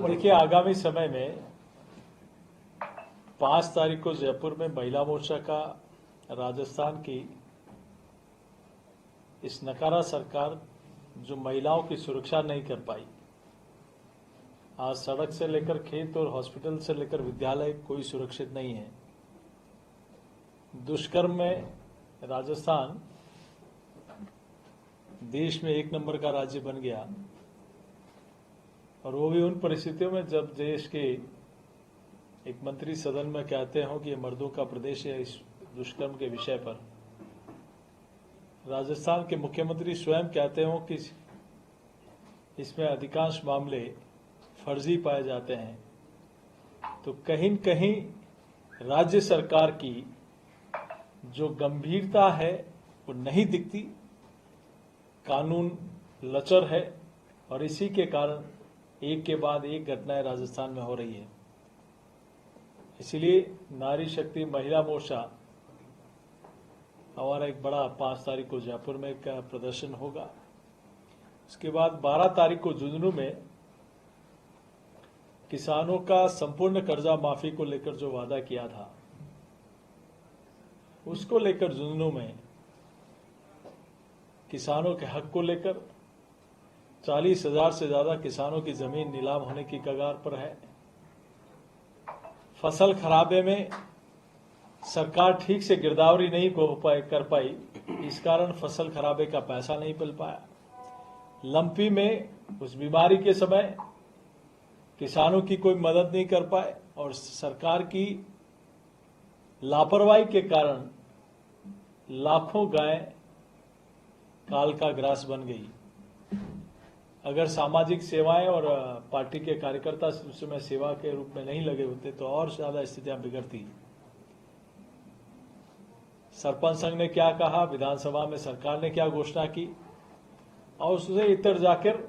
पड़ी? देखिए, आगामी समय में 5 तारीख को जयपुर में महिला मोर्चा का राजस्थान की इस नकारा सरकार जो महिलाओं की सुरक्षा नहीं कर पाई, आज सड़क से लेकर खेत और हॉस्पिटल से लेकर विद्यालय कोई सुरक्षित नहीं है। दुष्कर्म में राजस्थान देश में 1 नंबर का राज्य बन गया, और वो भी उन परिस्थितियों में जब देश के एक मंत्री सदन में कहते हो कि ये मर्दों का प्रदेश है। इस दुष्कर्म के विषय पर राजस्थान के मुख्यमंत्री स्वयं कहते हो कि इसमें अधिकांश मामले फर्जी पाए जाते हैं, तो कहीं न कहीं राज्य सरकार की जो गंभीरता है वो नहीं दिखती। कानून लचर है और इसी के कारण एक के बाद एक घटनाएं राजस्थान में हो रही है। इसलिए नारी शक्ति महिला मोर्चा हमारा एक बड़ा 5 तारीख को जयपुर में एक प्रदर्शन होगा। उसके बाद 12 तारीख को झुंझुनू में किसानों का संपूर्ण कर्जा माफी को लेकर जो वादा किया था, उसको लेकर झुंझुनू में किसानों के हक को लेकर 40,000 से ज्यादा किसानों की जमीन नीलाम होने की कगार पर है। फसल खराबे में सरकार ठीक से गिरदावरी नहीं कर पाई, इस कारण फसल खराबे का पैसा नहीं मिल पाया। लंपी में उस बीमारी के समय किसानों की कोई मदद नहीं कर पाए, और सरकार की लापरवाही के कारण लाखों गाय काल का ग्रास बन गई। अगर सामाजिक सेवाएं और पार्टी के कार्यकर्ता उस समय सेवा के रूप में नहीं लगे होते तो और ज्यादा स्थितियां बिगड़ती। सरपंच संघ ने क्या कहा, विधानसभा में सरकार ने क्या घोषणा की, और उससे इतर जाकर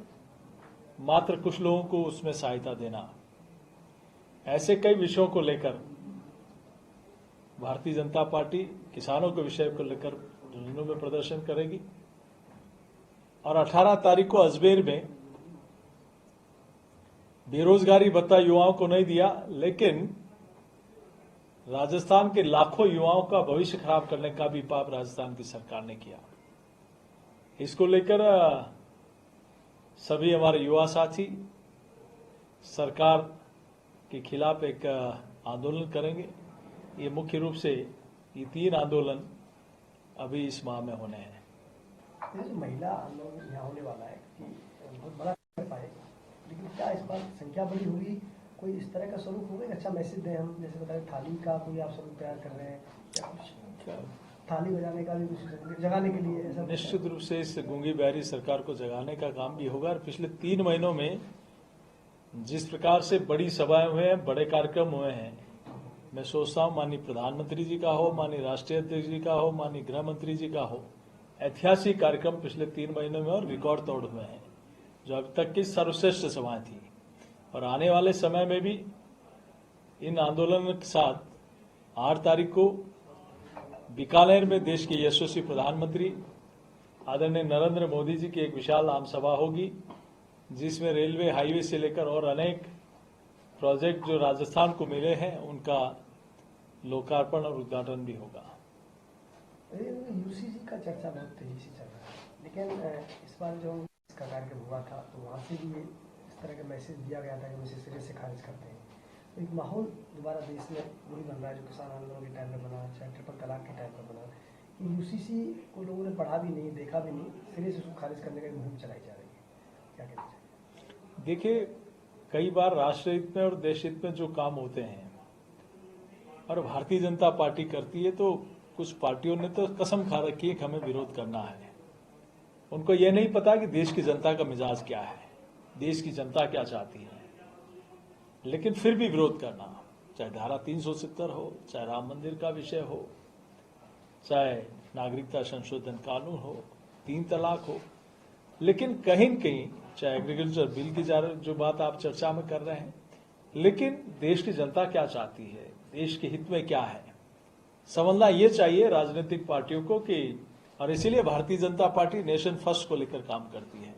मात्र कुछ लोगों को उसमें सहायता देना, ऐसे कई विषयों को लेकर भारतीय जनता पार्टी किसानों के विषय को लेकर झुंझुनू में प्रदर्शन करेगी। और 18 तारीख को अजमेर में बेरोजगारी भत्ता युवाओं को नहीं दिया, लेकिन राजस्थान के लाखों युवाओं का भविष्य खराब करने का भी पाप राजस्थान की सरकार ने किया। इसको लेकर सभी हमारे युवा साथी सरकार के खिलाफ एक आंदोलन करेंगे। ये मुख्य रूप से ये 3 आंदोलन अभी इस माह में होने हैं। जो महिला आंदोलन यहाँ होने वाला है कि बहुत बड़ा कर पाए, लेकिन क्या इस बार संख्या बड़ी होगी, कोई इस तरह का स्वरूप होगा? अच्छा मैसेज दें हम, जैसे बताए थाली का कोई आप स्वरूप तैयार कर रहे हैं या कुछ थाली बजाने का भी कुछ जगाने के लिए ऐसा? निश्चित रूप से इस गूंगी बहरी सरकार को जगाने का काम भी होगा। और पिछले 3 महीनों में जिस प्रकार से बड़ी सभाएं हुए हैं, बड़े कार्यक्रम हुए हैं, मैं सोचता हूं माननीय प्रधानमंत्री जी का हो, माननीय राष्ट्रीय अध्यक्ष जी का हो, माननीय गृह मंत्री जी का हो, ऐतिहासिक कार्यक्रम पिछले 3 महीनों में और रिकॉर्ड तोड़ हुए हैं, जो अब तक की सर्वश्रेष्ठ सभाएं थी। और आने वाले समय में भी इन आंदोलनों के साथ 8 तारीख को बीकानेर में देश के यशस्वी प्रधानमंत्री आदरणीय नरेंद्र मोदी जी की एक विशाल आम सभा होगी, जिसमें रेलवे, हाईवे से लेकर और अनेक प्रोजेक्ट जो राजस्थान को मिले हैं उनका लोकार्पण और उद्घाटन भी होगा। यूसीसी का चर्चा बहुत तेजी से चल रहा है, लेकिन इस बार जो इसका कार्यक्रम हुआ था तो वहाँ से भी इस तरह का मैसेज दिया गया था कि उसे सिरे से खारिज करते हैं। तो एक माहौल दोबारा देश में वही बन रहा है जो किसान आंदोलन के टाइम में बना, चाहे ट्रिपल तलाक के टाइम में बना, कि यूसीसी को लोगों ने पढ़ा भी नहीं, देखा भी नहीं, सिरे से उसको खारिज करने की मुहिम चलाई जा रही है। क्या कहना चाहिए? देखिए, कई बार राष्ट्र हित में और देश हित में जो काम होते हैं और भारतीय जनता पार्टी करती है, तो कुछ पार्टियों ने तो कसम खा रखी है कि हमें विरोध करना है। उनको ये नहीं पता कि देश की जनता का मिजाज क्या है, देश की जनता क्या चाहती है, लेकिन फिर भी विरोध करना, चाहे धारा 370 हो, चाहे राम मंदिर का विषय हो, चाहे नागरिकता संशोधन कानून हो, 3 तलाक हो। लेकिन कहीं न कहीं, चाहे एग्रीकल्चर बिल की जो बात आप चर्चा में कर रहे हैं, लेकिन देश की जनता क्या चाहती है, देश के हित में क्या है, समझना ये चाहिए राजनीतिक पार्टियों को कि, और इसीलिए Bharatiya Janata party nation first को लेकर काम करती है।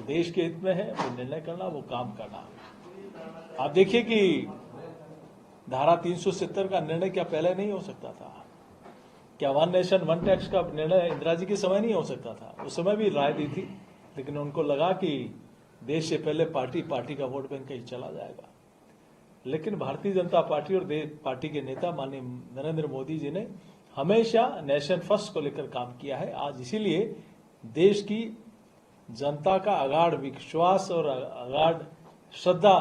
देश के हित में है वो निर्णय करना, वो काम करना। आप देखिए कि धारा 370 का निर्णय क्या पहले नहीं हो सकता था? क्या वन नेशन वन टैक्स का निर्णय इंदिरा जी के समय नहीं हो सकता था? उस समय भी राय दी थी, लेकिन उनको लगा कि देश से पहले पार्टी का वोट बैंक कहीं चला जाएगा। लेकिन भारतीय जनता पार्टी और पार्टी के नेता माननीय नरेंद्र मोदी जी ने हमेशा नेशन फर्स्ट को लेकर काम किया है। आज इसीलिए देश की जनता का अगाध विश्वास और अगाध श्रद्धा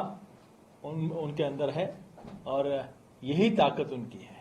उनके अंदर है और यही ताकत उनकी है।